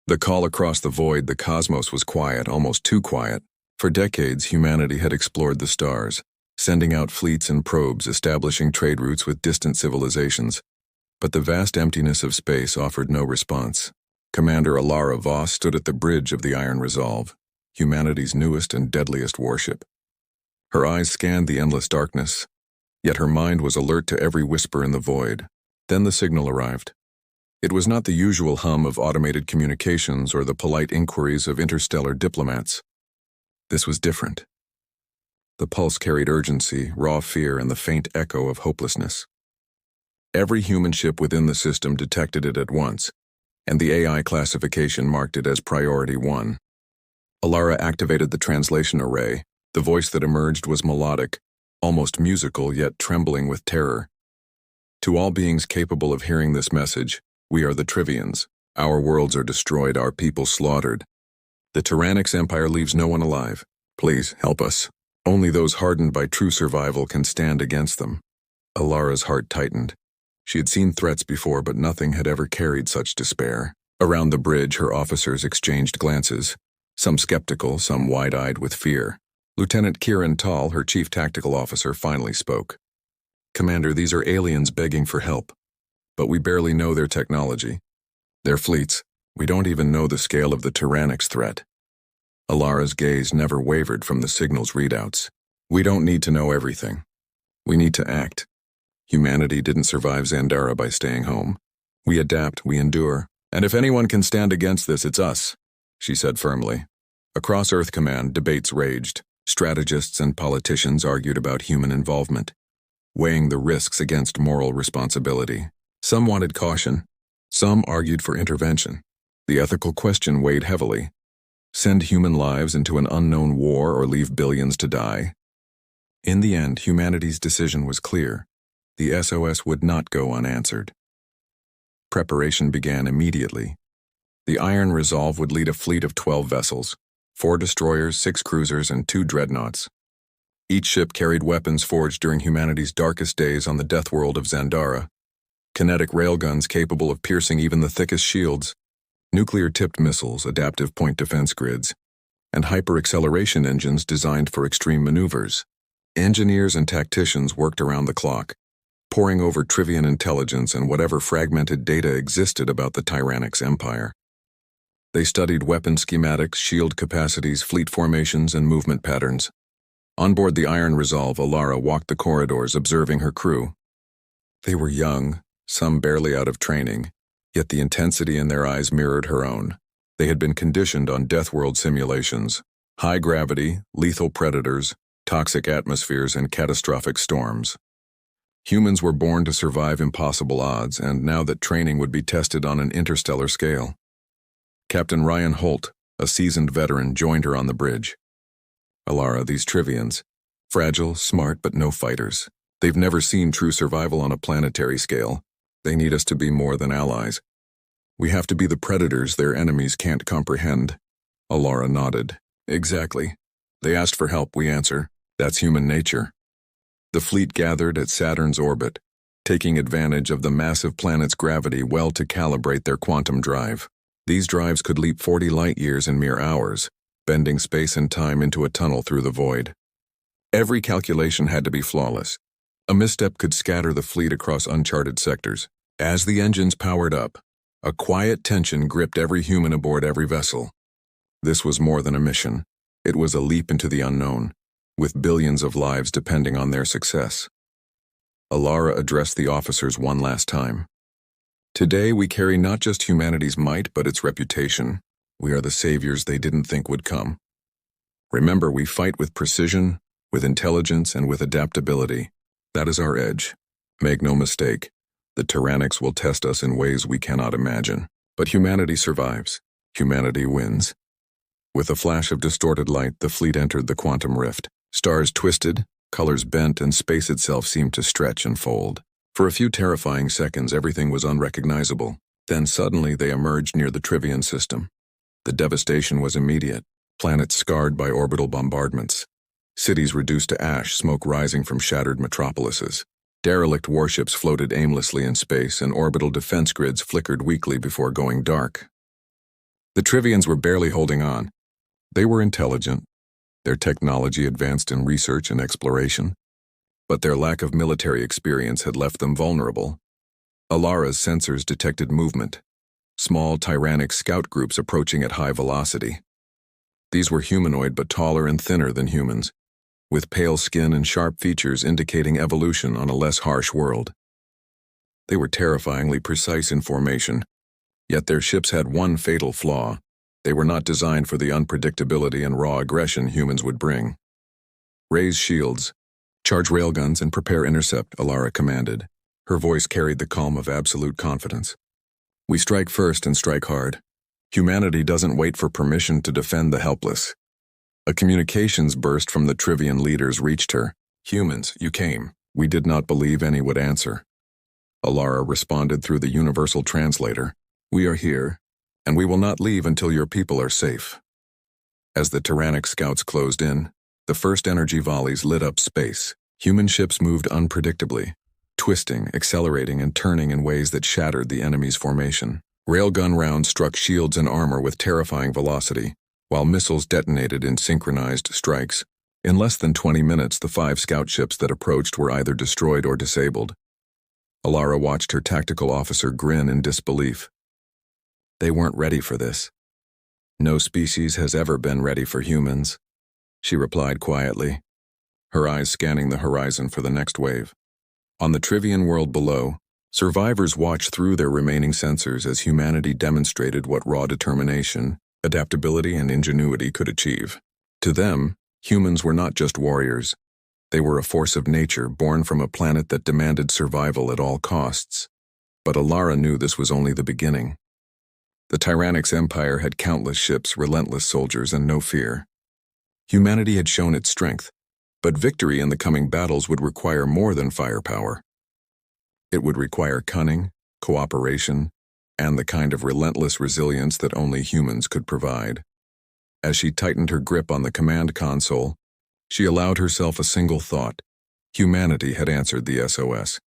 The call across the void, the cosmos, was quiet, almost too quiet. For decades, humanity had explored the stars, sending out fleets and probes, establishing trade routes with distant civilizations. But the vast emptiness of space offered no response. Commander Alara Voss stood at the bridge of the Iron Resolve, humanity's newest and deadliest warship. Her eyes scanned the endless darkness, yet her mind was alert to every whisper in the void. Then the signal arrived. It was not the usual hum of automated communications or the polite inquiries of interstellar diplomats. This was different. The pulse carried urgency, raw fear, and the faint echo of hopelessness. Every human ship within the system detected it at once, and the AI classification marked it as Priority 1. Alara activated the translation array. The voice that emerged was melodic, almost musical, yet trembling with terror. To all beings capable of hearing this message, we are the Trivians. Our worlds are destroyed, our people slaughtered. The Tyrannix Empire leaves no one alive. Please, help us. Only those hardened by true survival can stand against them. Alara's heart tightened. She had seen threats before, but nothing had ever carried such despair. Around the bridge, her officers exchanged glances, some skeptical, some wide-eyed with fear. Lieutenant Kieran Tall, her chief tactical officer, finally spoke. Commander, these are aliens begging for help. But we barely know their technology. Their fleets, we don't even know the scale of the Tyrannix threat. Alara's gaze never wavered from the signal's readouts. We don't need to know everything. We need to act. Humanity didn't survive Zandara by staying home. We adapt, we endure. And if anyone can stand against this, it's us, she said firmly. Across Earth Command, debates raged. Strategists and politicians argued about human involvement, weighing the risks against moral responsibility. Some wanted caution. Some argued for intervention. The ethical question weighed heavily. Send human lives into an unknown war or leave billions to die? In the end, humanity's decision was clear. The SOS would not go unanswered. Preparation began immediately. The Iron Resolve would lead a fleet of 12 vessels, 4 destroyers, 6 cruisers, and 2 dreadnoughts. Each ship carried weapons forged during humanity's darkest days on the death world of Zandara. Kinetic railguns capable of piercing even the thickest shields, nuclear-tipped missiles, adaptive point defense grids, and hyper-acceleration engines designed for extreme maneuvers. Engineers and tacticians worked around the clock, poring over Trivian intelligence and whatever fragmented data existed about the Tyrannix Empire. They studied weapon schematics, shield capacities, fleet formations, and movement patterns. On board the Iron Resolve, Alara walked the corridors, observing her crew. They were young, some barely out of training, yet the intensity in their eyes mirrored her own. They had been conditioned on Death World simulations, high gravity, lethal predators, toxic atmospheres, and catastrophic storms. Humans were born to survive impossible odds, and now that training would be tested on an interstellar scale. Captain Ryan Holt, a seasoned veteran, joined her on the bridge. Alara, these Trivians, fragile, smart, but no fighters. They've never seen true survival on a planetary scale. They need us to be more than allies. We have to be the predators their enemies can't comprehend. Alara nodded. Exactly. They asked for help, we answer. That's human nature. The fleet gathered at Saturn's orbit, taking advantage of the massive planet's gravity well to calibrate their quantum drive. These drives could leap 40 light-years in mere hours, bending space and time into a tunnel through the void. Every calculation had to be flawless. A misstep could scatter the fleet across uncharted sectors. As the engines powered up, a quiet tension gripped every human aboard every vessel. This was more than a mission. It was a leap into the unknown, with billions of lives depending on their success. Alara addressed the officers one last time. Today we carry not just humanity's might, but its reputation. We are the saviors they didn't think would come. Remember, we fight with precision, with intelligence, and with adaptability. That is our edge. Make no mistake, the Tyrannix will test us in ways we cannot imagine. But humanity survives. Humanity wins. With a flash of distorted light, the fleet entered the quantum rift. Stars twisted, colors bent, and space itself seemed to stretch and fold. For a few terrifying seconds, everything was unrecognizable. Then suddenly they emerged near the Trivian system. The devastation was immediate. Planets scarred by orbital bombardments. Cities reduced to ash, smoke rising from shattered metropolises. Derelict warships floated aimlessly in space, and orbital defense grids flickered weakly before going dark. The Trivians were barely holding on. They were intelligent, their technology advanced in research and exploration, but their lack of military experience had left them vulnerable. Alara's sensors detected movement, small tyrannic scout groups approaching at high velocity. These were humanoid but taller and thinner than humans, with pale skin and sharp features indicating evolution on a less harsh world. They were terrifyingly precise in formation, yet their ships had one fatal flaw. They were not designed for the unpredictability and raw aggression humans would bring. Raise shields, charge railguns, and prepare intercept, Alara commanded. Her voice carried the calm of absolute confidence. We strike first and strike hard. Humanity doesn't wait for permission to defend the helpless. A communications burst from the Trivian leaders reached her. Humans, you came. We did not believe any would answer. Alara responded through the universal translator. We are here, and we will not leave until your people are safe. As the tyrannic scouts closed in, the first energy volleys lit up space. Human ships moved unpredictably, twisting, accelerating, and turning in ways that shattered the enemy's formation. Railgun rounds struck shields and armor with terrifying velocity, while missiles detonated in synchronized strikes. In less than 20 minutes, the 5 scout ships that approached were either destroyed or disabled. Alara watched her tactical officer grin in disbelief. They weren't ready for this. No species has ever been ready for humans, she replied quietly, her eyes scanning the horizon for the next wave. On the Trivian world below, survivors watched through their remaining sensors as humanity demonstrated what raw determination, adaptability, and ingenuity could achieve. To them, humans were not just warriors. They were a force of nature born from a planet that demanded survival at all costs. But Alara knew this was only the beginning. The Tyrannic's empire had countless ships, relentless soldiers, and no fear. Humanity had shown its strength, but victory in the coming battles would require more than firepower. It would require cunning, cooperation, and the kind of relentless resilience that only humans could provide. As she tightened her grip on the command console, she allowed herself a single thought. Humanity had answered the SOS.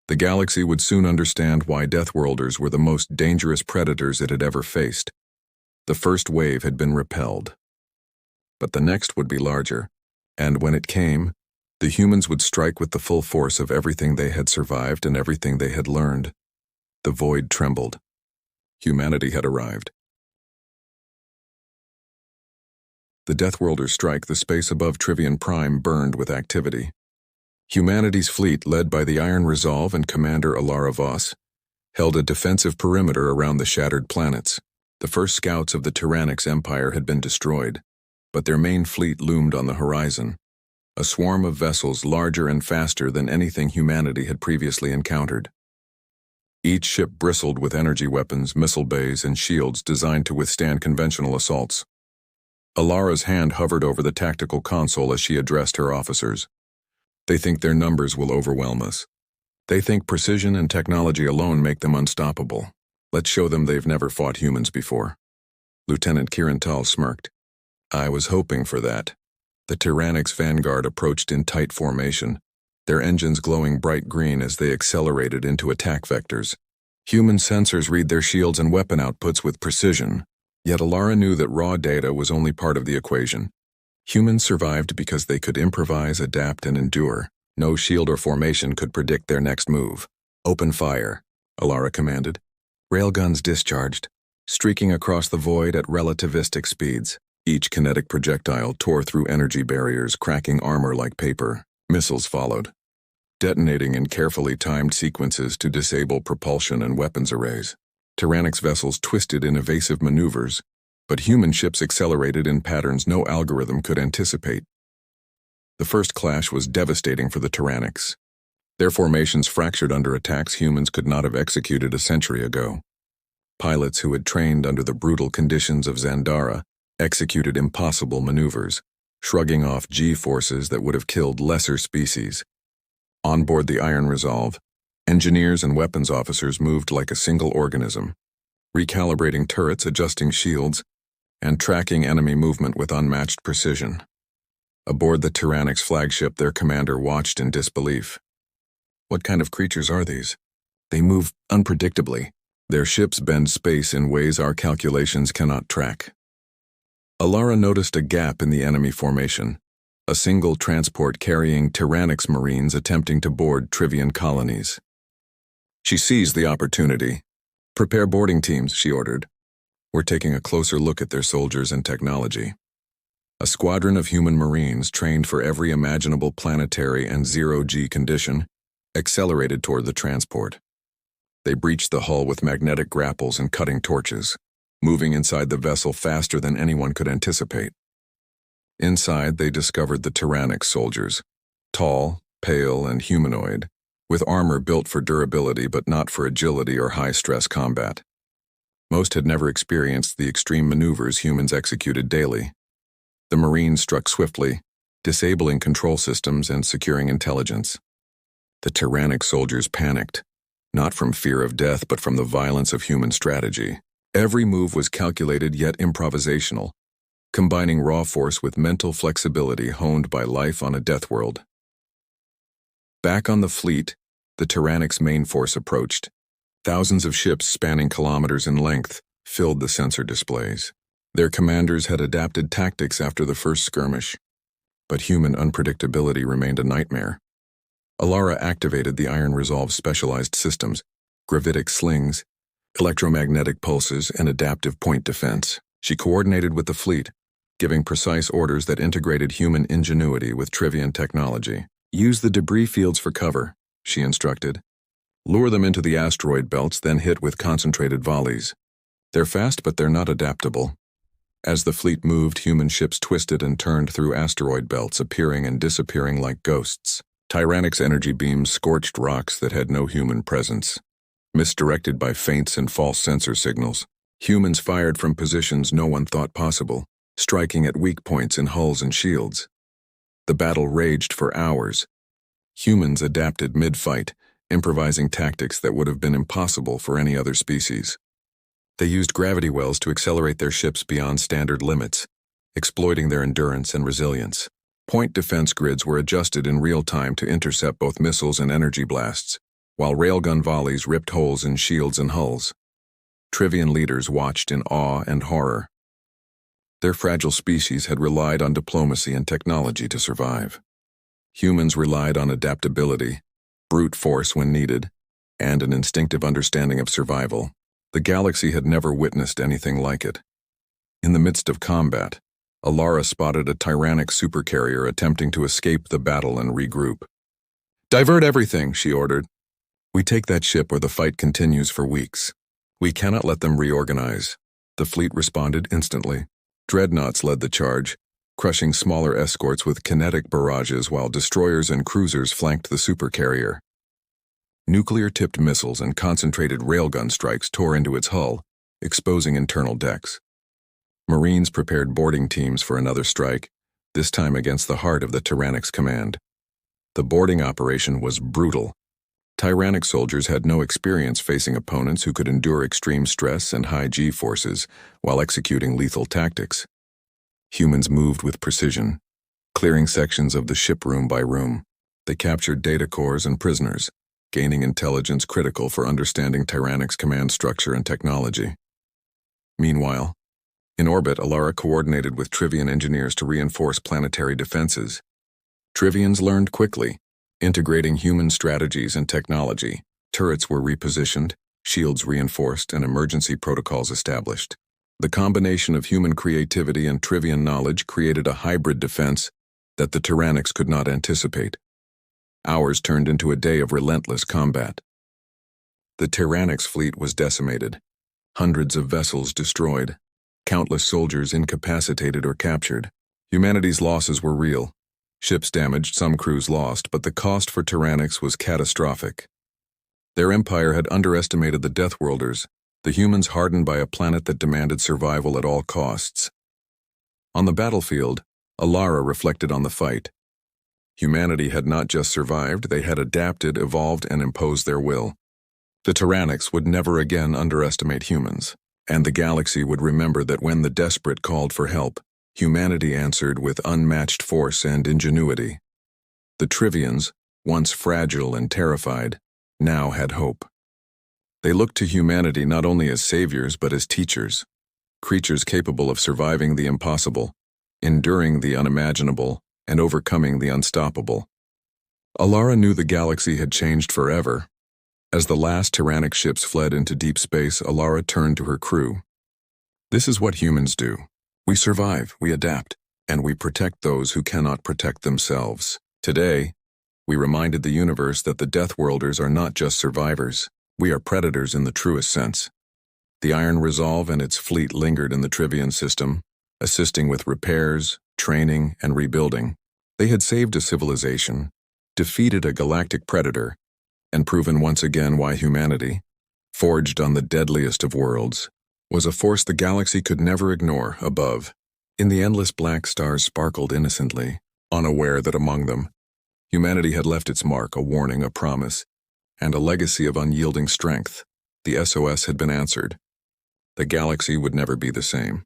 The galaxy would soon understand why Deathworlders were the most dangerous predators it had ever faced. The first wave had been repelled. But the next would be larger, and when it came, the humans would strike with the full force of everything they had survived and everything they had learned. The void trembled. Humanity had arrived. The Deathworlders' strike, the space above Trivian Prime burned with activity. Humanity's fleet, led by the Iron Resolve and Commander Alara Voss, held a defensive perimeter around the shattered planets. The first scouts of the Tyrannic's empire had been destroyed, but their main fleet loomed on the horizon, a swarm of vessels larger and faster than anything humanity had previously encountered. Each ship bristled with energy weapons, missile bays, and shields designed to withstand conventional assaults. Alara's hand hovered over the tactical console as she addressed her officers. They think their numbers will overwhelm us. They think precision and technology alone make them unstoppable. Let's show them they've never fought humans before. Lieutenant Kirantal smirked. I was hoping for that. The Tyrannic's vanguard approached in tight formation, their engines glowing bright green as they accelerated into attack vectors. Human sensors read their shields and weapon outputs with precision, yet Alara knew that raw data was only part of the equation. Humans survived because they could improvise, adapt, and endure. No shield or formation could predict their next move. Open fire, Alara commanded. Railguns discharged, streaking across the void at relativistic speeds. Each kinetic projectile tore through energy barriers, cracking armor like paper. Missiles followed, detonating in carefully timed sequences to disable propulsion and weapons arrays. Tyrannic's vessels twisted in evasive maneuvers, but human ships accelerated in patterns no algorithm could anticipate. The first clash was devastating for the Tyrannics. Their formations fractured under attacks humans could not have executed a century ago. Pilots who had trained under the brutal conditions of Zandara executed impossible maneuvers, shrugging off G-forces that would have killed lesser species. On board the Iron Resolve, engineers and weapons officers moved like a single organism, recalibrating turrets, adjusting shields, and tracking enemy movement with unmatched precision. Aboard the Tyrannic's flagship, their commander watched in disbelief. What kind of creatures are these? They move unpredictably, Their ships bend space in ways our calculations cannot track. Alara noticed a gap in the enemy formation, a single transport carrying Tyrannics Marines attempting to board Trivian colonies. She seized the opportunity. "Prepare boarding teams," she ordered. "We're taking a closer look at their soldiers and technology." A squadron of human Marines trained for every imaginable planetary and zero-G condition accelerated toward the transport. They breached the hull with magnetic grapples and cutting torches, moving inside the vessel faster than anyone could anticipate. Inside, they discovered the Tyrannic soldiers, tall, pale, and humanoid, with armor built for durability but not for agility or high-stress combat. Most had never experienced the extreme maneuvers humans executed daily. The Marines struck swiftly, disabling control systems and securing intelligence. The Tyrannic soldiers panicked, not from fear of death but from the violence of human strategy. Every move was calculated yet improvisational, combining raw force with mental flexibility honed by life on a death world. Back on the fleet, the Tyrannics' main force approached. Thousands of ships spanning kilometers in length filled the sensor displays. Their commanders had adapted tactics after the first skirmish, but human unpredictability remained a nightmare. Alara activated the Iron Resolve's specialized systems, gravitic slings, electromagnetic pulses, and adaptive point defense. She coordinated with the fleet, giving precise orders that integrated human ingenuity with Trivian technology. "Use the debris fields for cover," she instructed. "Lure them into the asteroid belts, then hit with concentrated volleys. They're fast, but they're not adaptable." As the fleet moved, human ships twisted and turned through asteroid belts, appearing and disappearing like ghosts. Tyrannics' energy beams scorched rocks that had no human presence. Misdirected by feints and false sensor signals, humans fired from positions no one thought possible, striking at weak points in hulls and shields. The battle raged for hours. Humans adapted mid-fight, improvising tactics that would have been impossible for any other species. They used gravity wells to accelerate their ships beyond standard limits, exploiting their endurance and resilience. Point defense grids were adjusted in real time to intercept both missiles and energy blasts, while railgun volleys ripped holes in shields and hulls. Trivian leaders watched in awe and horror. Their fragile species had relied on diplomacy and technology to survive. Humans relied on adaptability, brute force when needed, and an instinctive understanding of survival. The galaxy had never witnessed anything like it. In the midst of combat, Alara spotted a Tyrannic supercarrier attempting to escape the battle and regroup. "Divert everything," she ordered. "We take that ship or the fight continues for weeks. We cannot let them reorganize." The fleet responded instantly. Dreadnoughts led the charge, crushing smaller escorts with kinetic barrages while destroyers and cruisers flanked the supercarrier. Nuclear-tipped missiles and concentrated railgun strikes tore into its hull, exposing internal decks. Marines prepared boarding teams for another strike, this time against the heart of the Tyrannics command. The boarding operation was brutal. Tyrannic soldiers had no experience facing opponents who could endure extreme stress and high G-forces while executing lethal tactics. Humans moved with precision, clearing sections of the ship room by room. They captured data cores and prisoners, gaining intelligence critical for understanding Tyrannics' command structure and technology. Meanwhile, in orbit, Alara coordinated with Trivian engineers to reinforce planetary defenses. Trivians learned quickly, integrating human strategies and technology. Turrets were repositioned, shields reinforced, and emergency protocols established. The combination of human creativity and Trivian knowledge created a hybrid defense that the Tyrannics could not anticipate. Hours turned into a day of relentless combat. The Tyrannics' fleet was decimated, hundreds of vessels destroyed, countless soldiers incapacitated or captured. Humanity's losses were real. Ships damaged, some crews lost, but the cost for Tyrannics was catastrophic. Their empire had underestimated the Deathworlders, the humans hardened by a planet that demanded survival at all costs. On the battlefield, Alara reflected on the fight. Humanity had not just survived, they had adapted, evolved, and imposed their will. The Tyrannics would never again underestimate humans, and the galaxy would remember that when the desperate called for help, humanity answered with unmatched force and ingenuity. The Trivians, once fragile and terrified, now had hope. They looked to humanity not only as saviors but as teachers, creatures capable of surviving the impossible, enduring the unimaginable, and overcoming the unstoppable. Alara knew the galaxy had changed forever. As the last tyrannic ships fled into deep space, Alara turned to her crew. This is what humans do. We survive, we adapt, and we protect those who cannot protect themselves. Today, we reminded the universe that the Death Worlders are not just survivors. We are predators in the truest sense. The Iron Resolve and its fleet lingered in the Trivian system, assisting with repairs, training, and rebuilding. They had saved a civilization, defeated a galactic predator, and proven once again why humanity, forged on the deadliest of worlds, was a force the galaxy could never ignore. Above, in the endless black stars sparkled innocently, unaware that among them, humanity had left its mark, a warning, a promise, and a legacy of unyielding strength. The SOS had been answered. The galaxy would never be the same.